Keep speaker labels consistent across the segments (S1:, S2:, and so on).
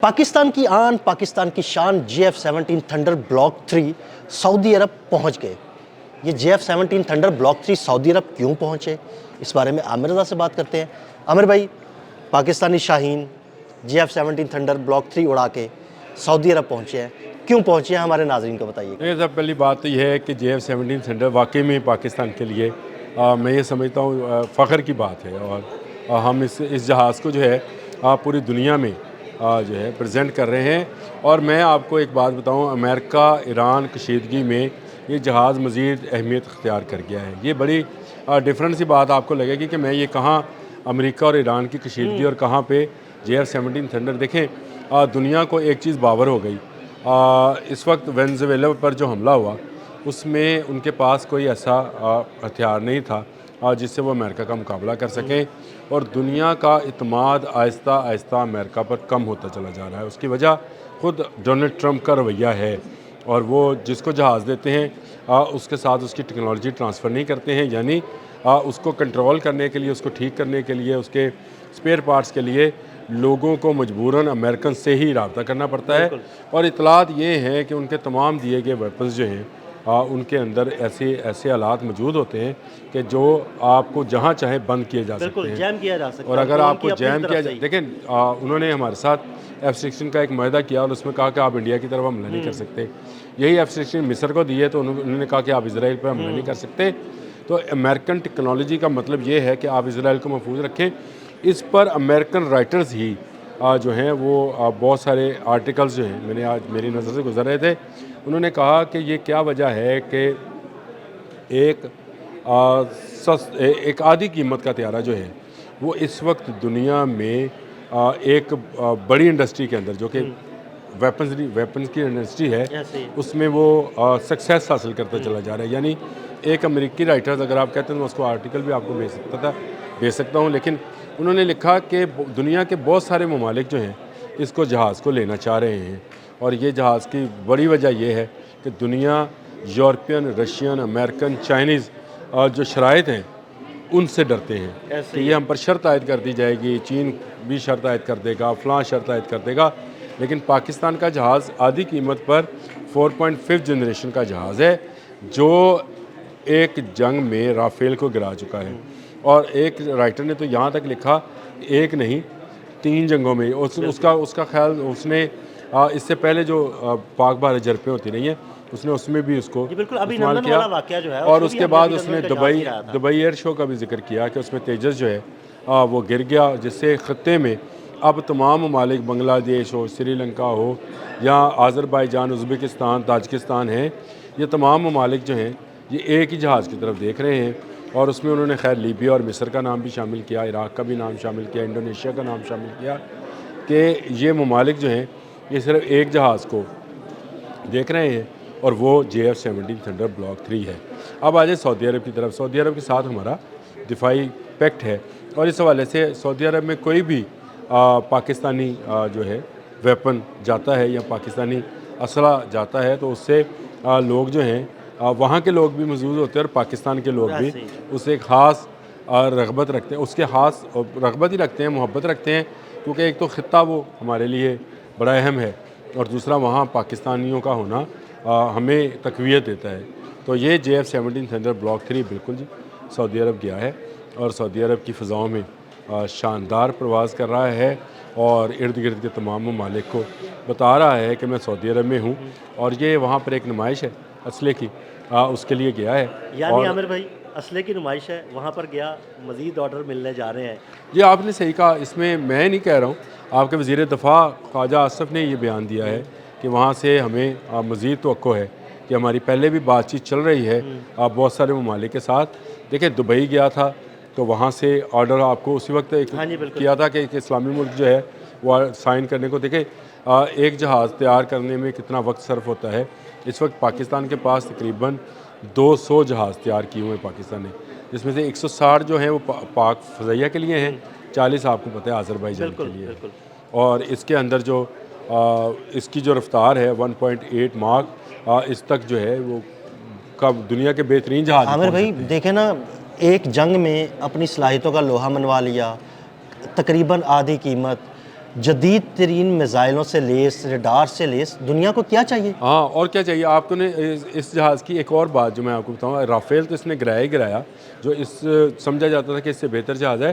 S1: पाकिस्तान की आन, पाकिस्तान की शान JF-17 थंडर ब्लॉक 3 सऊदी अरब पहुंच गए। ये JF-17 थंडर ब्लॉक 3 सऊदी अरब क्यों पहुंचे, इस बारे में आमिर रज़ा से बात करते हैं। आमिर भाई, Pakistani Shaheen JF-17 thunder block 3 उड़ा के सऊदी अरब पहुंचे हैं, क्यों पहुंचे हैं, हमारे नाज़रीन को बताइए।
S2: नहीं, सब पहली बात तो यह है कि JF-17 थंडर वाकई में पाकिस्तान के लिए मैं ये समझता हूँ फ़ख्र की बात है। और हम इस जहाज़ को जो है पूरी दुनिया में जो है प्रेजेंट कर रहे हैं। और मैं आपको एक बात बताऊं, अमेरिका ईरान कशीदगी में ये जहाज़ मज़ीद अहमियत अख्तियार कर गया है। ये बड़ी डिफरेंट सी बात आपको लगेगी कि मैं ये कहाँ अमेरिका और ईरान की कशीदगी और कहाँ पे JF-17 थंडर। देखें, दुनिया को एक चीज़ बावर हो गई, इस वक्त वेनेज़ुएला पर जो हमला हुआ उसमें उनके पास कोई ऐसा हथियार नहीं था जिससे वो अमेरिका का मुकाबला कर सकें। और दुनिया का इत्मीनान आहिस्ता आहिस्ता अमेरिका पर कम होता चला जा रहा है। उसकी वजह ख़ुद डोनाल्ड ट्रंप का रवैया है। और वो जिसको जहाज़ देते हैं उसके साथ उसकी टेक्नोलॉजी ट्रांसफ़र नहीं करते हैं, यानी उसको कंट्रोल करने के लिए, उसको ठीक करने के लिए, उसके स्पेयर पार्ट्स के लिए लोगों को मजबूरन अमेरिकन से ही रब्ता करना पड़ता है। और इतलात ये हैं कि उनके तमाम दिए गए वेपन्स जो हैं उनके अंदर ऐसे हालात मौजूद होते हैं कि जो आपको जहाँ चाहे बंद किए जा सकते हैं,
S1: जैम किया जा सकता है।
S2: और अगर आपको जैम किया जाए, देखें उन्होंने हमारे साथ F-16 का एक माहदा किया और उसमें कहा कि आप इंडिया की तरफ हमला नहीं कर सकते। यही F-16 मिस्र को दिए तो उन्होंने कहा कि आप इजराइल पर हमला नहीं कर सकते। तो अमेरिकन टेक्नोलॉजी का मतलब ये है कि आप इजराइल को महफूज रखें। इस पर अमेरिकन राइटर्स ही जो हैं वो बहुत सारे आर्टिकल्स जो हैं मैंने आज मेरी नज़र से गुजर रहे थे, उन्होंने कहा कि ये क्या वजह है कि एक आधी कीमत का त्यारा जो है वो इस वक्त दुनिया में एक बड़ी इंडस्ट्री के अंदर, जो कि वेपन्स की इंडस्ट्री है, उसमें वो सक्सेस हासिल करता चला जा रहा है। यानी एक अमेरिकी राइटर्स, अगर आप कहते हैं तो मैं उसको आर्टिकल भी आपको भेज सकता हूँ, लेकिन उन्होंने लिखा कि दुनिया के बहुत सारे ममालिक जो हैं इसको जहाज़ को लेना चाह रहे हैं। और ये जहाज़ की बड़ी वजह यह है कि दुनिया यूरोपियन, रशियन, अमेरिकन, चाइनीज़ जो शराइत हैं उनसे डरते हैं कि ये हम पर शर्त आयद कर दी जाएगी, चीन भी शर्त आयद कर देगा, फ़लाँ शर्त आयद कर देगा। लेकिन पाकिस्तान का जहाज़ आधी कीमत पर 4.5 जनरेशन का जहाज़ है जो एक जंग में राफेल को गिरा चुका है। और एक राइटर ने तो यहाँ तक लिखा, एक नहीं 3 जंगों में उसका ख्याल उसने इससे पहले जो पाक भारत झड़पें होती रही हैं उसने उसमें भी उसको इस्तेमाल किया।
S1: जो है,
S2: और उसके बाद उसने दुबई एयर शो का भी जिक्र किया कि उसमें तेजस जो है वो गिर गया, जिससे ख़त्े में अब तमाम ममालिक, बांग्लादेश हो, श्रीलंका हो या आज़रबाईजान, उज़्बेकिस्तान, ताजिकिस्तान हैं, ये तमाम ममालिक जो हैं ये एक ही जहाज़ की तरफ देख रहे हैं। और उसमें उन्होंने खैर लीबिया और मिस्र का नाम भी शामिल किया, इराक़ का भी नाम शामिल किया, इंडोनेशिया का नाम शामिल किया कि ये ममालिक जो हैं ये सिर्फ एक जहाज़ को देख रहे हैं और वो JF-17 थंडर ब्लॉक 3 है। अब आ जाए सऊदी अरब की तरफ। सऊदी अरब के साथ हमारा दिफाई पैक्ट है और इस हवाले से सऊदी अरब में कोई भी पाकिस्तानी जो है वेपन जाता है या पाकिस्तानी असला जाता है तो उससे लोग जो हैं वहाँ के लोग भी मौजूद होते हैं और पाकिस्तान के लोग भी उससे एक ख़ास रग़बत रखते हैं, उसके ख़ास रग़बत ही रखते हैं, मोहब्बत रखते हैं, क्योंकि एक तो ख़ित्ता वो हमारे लिए बड़ा अहम है और दूसरा वहाँ पाकिस्तानियों का होना हमें तक़वियत देता है। तो ये JF-17 थंडर ब्लॉक 3 बिल्कुल जी सऊदी अरब गया है और सऊदी अरब की फ़िज़ाओं में शानदार प्रवास कर रहा है और इर्द गिर्द के तमाम ममालिक को बता रहा है कि मैं सऊदी अरब में हूँ। और ये वहाँ पर एक नुमाइश है असले की, उसके लिए गया है।
S1: यानी आमिर भाई, असले की नुमाइश है, वहाँ पर गया, मज़ीद ऑर्डर मिलने जा रहे हैं।
S2: ये आपने सही कहा, इसमें मैं नहीं कह रहा हूँ, आपके वज़ीर दफ़ा ख्वाजा आसफ़ ने ये बयान दिया है कि वहाँ से हमें मज़ीद तवक्को है कि हमारी पहले भी बातचीत चल रही है बहुत सारे ममालिक के साथ। देखिए, दुबई गया था तो वहाँ से ऑर्डर आपको उसी वक्त किया था कि एक इस्लामी मुल्क जो है वो साइन करने को। देखे एक जहाज़ तैयार करने में कितना वक्त सर्फ होता है। इस वक्त पाकिस्तान के पास तकरीबन 200 जहाज़ तैयार किए हुए हैं पाकिस्तान ने, जिसमें से 160 जो हैं वो पाक फ़ज़ाइया के लिए हैं, 40 आपको पता है आज़रबाईजान के लिए है। और इसके अंदर जो इसकी जो रफ्तार है 1.8 मार्क इस तक जो है वो कब दुनिया के बेहतरीन जहाज़।
S1: आमिर भाई देखें ना, एक जंग में अपनी सलाहियतों का लोहा मनवा लिया, तकरीबन आधी कीमत, جدید ترین میزائلوں سے لیس، ریڈار سے لیس دنیا کو کیا چاہیے؟
S2: ہاں، اور کیا چاہیے آپ کو نے اس جہاز کی ایک اور بات جو میں آپ کو بتاؤں، رافیل تو اس نے گرایا ہی گرایا، جو اس سمجھا جاتا تھا کہ اس سے بہتر جہاز ہے،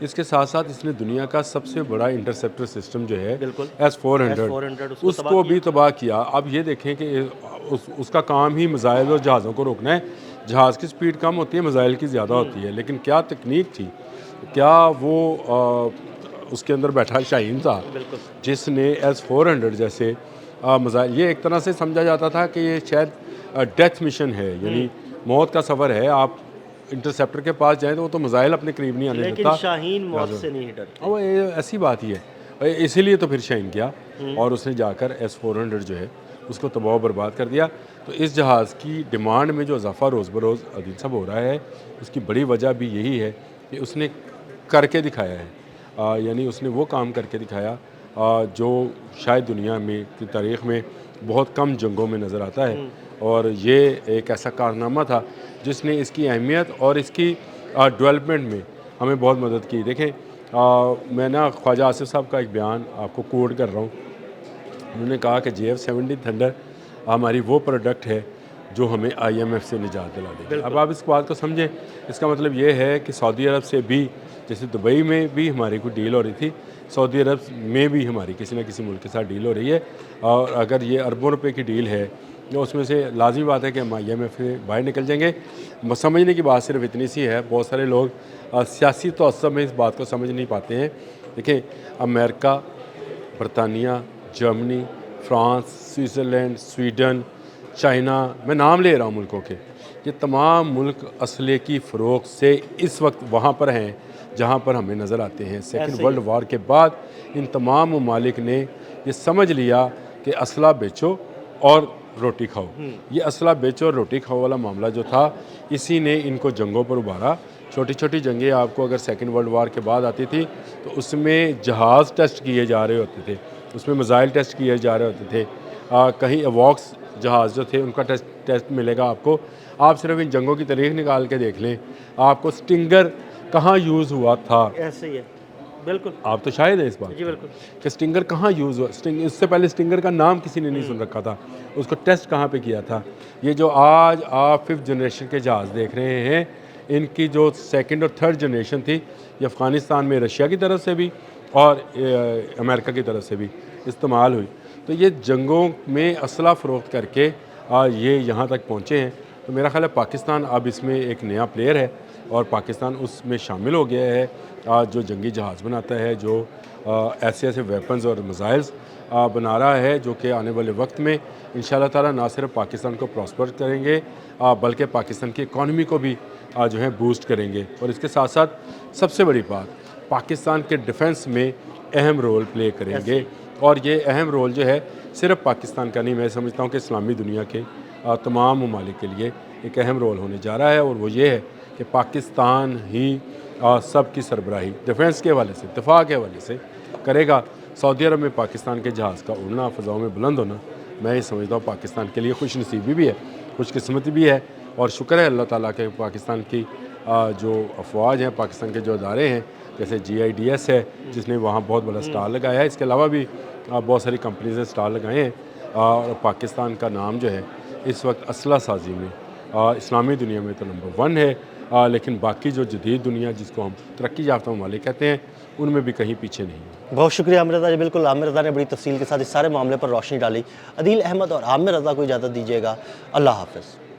S2: اس کے ساتھ ساتھ اس نے دنیا کا سب سے بڑا انٹرسیپٹر سسٹم جو ہے
S1: بالکل
S2: S-400 اس کو بھی تباہ کیا۔ اب یہ دیکھیں کہ اس کا کام ہی میزائل اور جہازوں کو روکنا ہے۔ جہاز کی سپیڈ کم ہوتی ہے، میزائل کی زیادہ ہوتی ہے، لیکن کیا تکنیک تھی، کیا وہ اس کے اندر بیٹھا شاہین تھا جس نے S-400 جیسے میزائل، یہ ایک طرح سے سمجھا جاتا تھا کہ یہ شاید ڈیتھ مشن ہے، یعنی موت کا سفر ہے، آپ انٹرسیپٹر کے پاس جائیں تو وہ تو میزائل اپنے قریب نہیں آنے دیتا،
S1: لیکن شاہین موت سے نہیں ڈرتا۔
S2: وہ ایسی بات ہی ہے، اسی لیے تو پھر شاہین کیا اور اس نے جا کر S-400 جو ہے اس کو تباہ و برباد کر دیا۔ تو اس جہاز کی ڈیمانڈ میں جو اضافہ روز بروز عدیل صاحب ہو رہا ہے، اس کی بڑی وجہ بھی یہی ہے کہ اس نے کر کے دکھایا ہے، یعنی اس نے وہ کام کر کے دکھایا جو شاید دنیا میں کی تاریخ میں بہت کم جنگوں میں نظر آتا ہے، اور یہ ایک ایسا کارنامہ تھا جس نے اس کی اہمیت اور اس کی ڈیولپمنٹ میں ہمیں بہت مدد کی۔ دیکھیں میں نا خواجہ آصف صاحب کا ایک بیان آپ کو کوٹ کر رہا ہوں، انہوں نے کہا کہ JF-17 تھنڈر ہماری وہ پروڈکٹ ہے جو ہمیں IMF سے نجات دلا دے گی۔ اب آپ اس بات کو سمجھیں، اس کا مطلب یہ ہے کہ سعودی عرب سے بھی، جیسے دبئی میں بھی ہماری کوئی ڈیل ہو رہی تھی، سعودی عرب میں بھی ہماری کسی نہ کسی ملک کے ساتھ ڈیل ہو رہی ہے، اور اگر یہ اربوں روپے کی ڈیل ہے تو اس میں سے لازمی بات ہے کہ ہم IMF سے باہر نکل جائیں گے۔ سمجھنے کی بات صرف اتنی سی ہے، بہت سارے لوگ سیاسی تعصب میں اس بات کو سمجھ نہیں پاتے ہیں۔ دیکھیں امریکہ، برطانیہ، Germany, France, Switzerland, Sweden, China, میں نام لے رہا ہوں ملکوں کے، یہ تمام ملک اسلحے کی فروخت سے اس وقت وہاں پر ہیں جہاں پر ہمیں نظر آتے ہیں۔ سیکنڈ ورلڈ وار کے بعد ان تمام ممالک نے یہ سمجھ لیا کہ اسلحہ بیچو اور روٹی کھاؤ۔ یہ اسلحہ بیچو اور روٹی کھاؤ والا معاملہ جو تھا، اسی نے ان کو جنگوں پر ابھارا۔ چھوٹی چھوٹی جنگیں آپ کو اگر سیکنڈ ورلڈ وار کے بعد آتی تھی تو اس میں جہاز ٹیسٹ کیے جا رہے ہوتے تھے، اس میں میزائل ٹیسٹ کیے جا رہے ہوتے تھے، کہیں ایوکس جہاز جو تھے ان کا ٹیسٹ ملے گا آپ کو۔ آپ صرف ان جنگوں کی تاریخ نکال کے دیکھ لیں، آپ کو سٹنگر کہاں یوز ہوا تھا،
S1: ایسے ہی ہے، بالکل
S2: آپ تو شاہد ہیں اس بات
S1: جی، بالکل
S2: کہ سٹنگر کہاں یوز ہوا۔ اس سے پہلے سٹنگر کا نام کسی نے نہیں سن رکھا تھا، اس کو ٹیسٹ کہاں پہ کیا تھا۔ یہ جو آج آپ 5th جنریشن کے جہاز دیکھ رہے ہیں، ان کی جو 2nd اور 3rd جنریشن تھی، یہ افغانستان میں رشیا کی طرف سے بھی اور امریکہ کی طرف سے بھی استعمال ہوئی۔ تو یہ جنگوں میں اسلحہ فروخت کر کے یہ یہاں تک پہنچے ہیں۔ تو میرا خیال ہے پاکستان اب اس میں ایک نیا پلیئر ہے، اور پاکستان اس میں شامل ہو گیا ہے، جو جنگی جہاز بناتا ہے، جو ایسے ایسے ویپنز اور میزائلز بنا رہا ہے، جو کہ آنے والے وقت میں انشاءاللہ تعالیٰ نہ صرف پاکستان کو پراسپر کریں گے بلکہ پاکستان کی اکانومی کو بھی جو ہے بوسٹ کریں گے، اور اس کے ساتھ ساتھ سب سے بڑی بات پاکستان کے ڈیفنس میں اہم رول پلے کریں گے۔ اور یہ اہم رول جو ہے صرف پاکستان کا نہیں، میں سمجھتا ہوں کہ اسلامی دنیا کے تمام ممالک کے لیے ایک اہم رول ہونے جا رہا ہے، اور وہ یہ ہے کہ پاکستان ہی سب کی سربراہی ڈیفنس کے حوالے سے، دفاع کے حوالے سے کرے گا۔ سعودی عرب میں پاکستان کے جہاز کا اڑنا، فضاؤں میں بلند ہونا، میں یہ سمجھتا ہوں پاکستان کے لیے خوش نصیبی بھی ہے، خوش قسمتی بھی ہے، اور شکر ہے اللہ تعالیٰ کے پاکستان کی جو افواج ہیں، پاکستان کے جو ادارے ہیں، جیسے GIDS ہے جس نے وہاں بہت بڑا سٹال لگایا ہے، اس کے علاوہ بھی بہت ساری کمپنیز نے سٹال لگائے ہیں، اور پاکستان کا نام جو ہے اس وقت اسلحہ سازی میں اسلامی دنیا میں تو نمبر 1 ہے، لیکن باقی جو جدید دنیا جس کو ہم ترقی یافتہ ممالک کہتے ہیں، ان میں بھی کہیں پیچھے نہیں ہے۔
S1: بہت شکریہ عامر رضا جی، بالکل عامر رضا نے بڑی تفصیل کے ساتھ اس سارے معاملے پر روشنی ڈالی۔ عدیل احمد اور عامر رضا کو اجازت دیجیے گا، اللہ حافظ۔